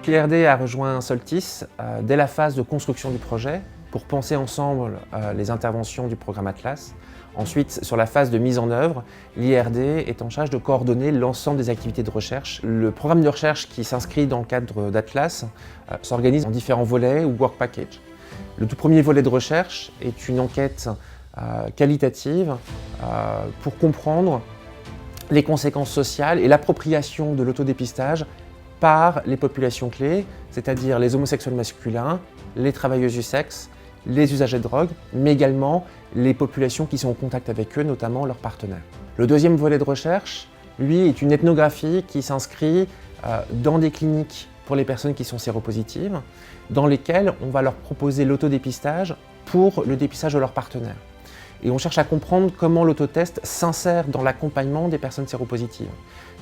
l'IRD a rejoint Soltis dès la phase de construction du projet pour penser ensemble les interventions du programme Atlas. Ensuite, sur la phase de mise en œuvre, l'IRD est en charge de coordonner l'ensemble des activités de recherche. Le programme de recherche qui s'inscrit dans le cadre d'Atlas s'organise en différents volets ou work packages. Le tout premier volet de recherche est une enquête qualitative pour comprendre les conséquences sociales et l'appropriation de l'autodépistage par les populations clés, c'est-à-dire les homosexuels masculins, les travailleuses du sexe, les usagers de drogue, mais également les populations qui sont en contact avec eux, notamment leurs partenaires. Le deuxième volet de recherche, lui, est une ethnographie qui s'inscrit dans des cliniques pour les personnes qui sont séropositives, dans lesquelles on va leur proposer l'autodépistage pour le dépistage de leurs partenaires. Et on cherche à comprendre comment l'autotest s'insère dans l'accompagnement des personnes séropositives.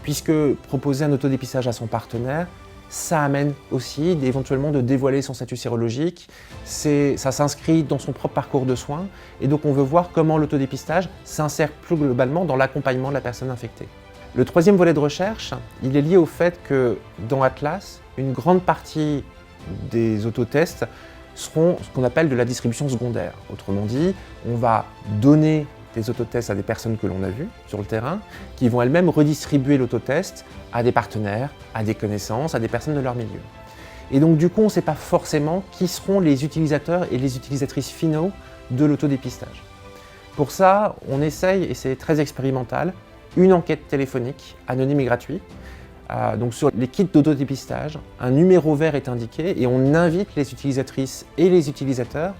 Puisque proposer un autodépistage à son partenaire, ça amène aussi éventuellement de dévoiler son statut sérologique, ça s'inscrit dans son propre parcours de soins, et donc on veut voir comment l'autodépistage s'insère plus globalement dans l'accompagnement de la personne infectée. Le troisième volet de recherche, il est lié au fait que dans Atlas, une grande partie des autotests seront ce qu'on appelle de la distribution secondaire. Autrement dit, on va donner des autotests à des personnes que l'on a vues sur le terrain, qui vont elles-mêmes redistribuer l'autotest à des partenaires, à des connaissances, à des personnes de leur milieu. Et donc du coup, on ne sait pas forcément qui seront les utilisateurs et les utilisatrices finaux de l'autodépistage. Pour ça, on essaye, et c'est très expérimental, une enquête téléphonique anonyme et gratuite. Donc sur les kits d'autodépistage, un numéro vert est indiqué et on invite les utilisatrices et les utilisateurs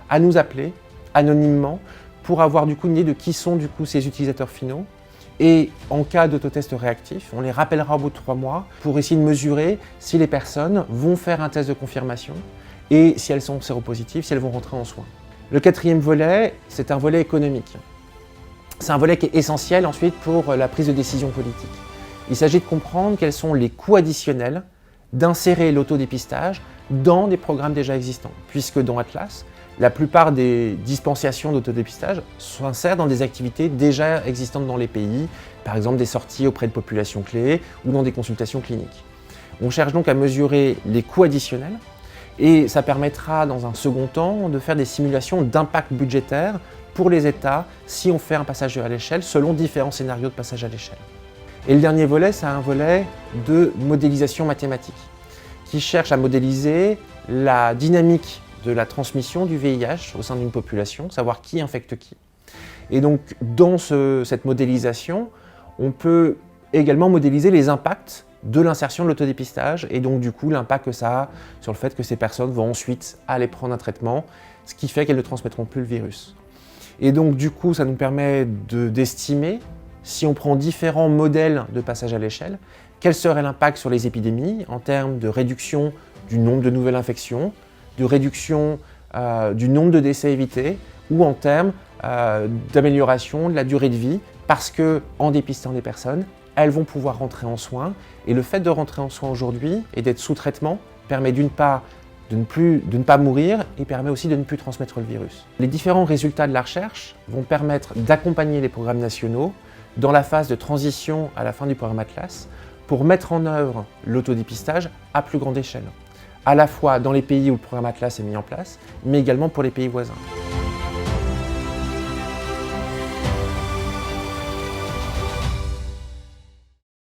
à nous appeler anonymement pour avoir du coup une idée de qui sont du coup ces utilisateurs finaux. Et en cas d'autotest réactif, on les rappellera au bout de 3 mois pour essayer de mesurer si les personnes vont faire un test de confirmation et si elles sont séropositives, si elles vont rentrer en soins. Le quatrième volet, c'est un volet économique. C'est un volet qui est essentiel ensuite pour la prise de décision politique. Il s'agit de comprendre quels sont les coûts additionnels d'insérer l'autodépistage dans des programmes déjà existants, puisque dans Atlas, la plupart des dispensations d'autodépistage s'insèrent dans des activités déjà existantes dans les pays, par exemple des sorties auprès de populations clés ou dans des consultations cliniques. On cherche donc à mesurer les coûts additionnels et ça permettra dans un second temps de faire des simulations d'impact budgétaire pour les États si on fait un passage à l'échelle selon différents scénarios de passage à l'échelle. Et le dernier volet, c'est un volet de modélisation mathématique qui cherche à modéliser la dynamique de la transmission du VIH au sein d'une population, savoir qui infecte qui. Et donc, dans cette modélisation, on peut également modéliser les impacts de l'insertion de l'autodépistage et donc du coup l'impact que ça a sur le fait que ces personnes vont ensuite aller prendre un traitement, ce qui fait qu'elles ne transmettront plus le virus. Et donc du coup, ça nous permet d'estimer, si on prend différents modèles de passage à l'échelle, quel serait l'impact sur les épidémies en termes de réduction du nombre de nouvelles infections, de réduction du nombre de décès évités ou en termes d'amélioration de la durée de vie parce qu'en dépistant des personnes, elles vont pouvoir rentrer en soins. Et le fait de rentrer en soins aujourd'hui et d'être sous traitement permet d'une part de ne pas mourir et permet aussi de ne plus transmettre le virus. Les différents résultats de la recherche vont permettre d'accompagner les programmes nationaux dans la phase de transition à la fin du programme Atlas pour mettre en œuvre l'autodépistage à plus grande échelle, à la fois dans les pays où le programme Atlas est mis en place, mais également pour les pays voisins.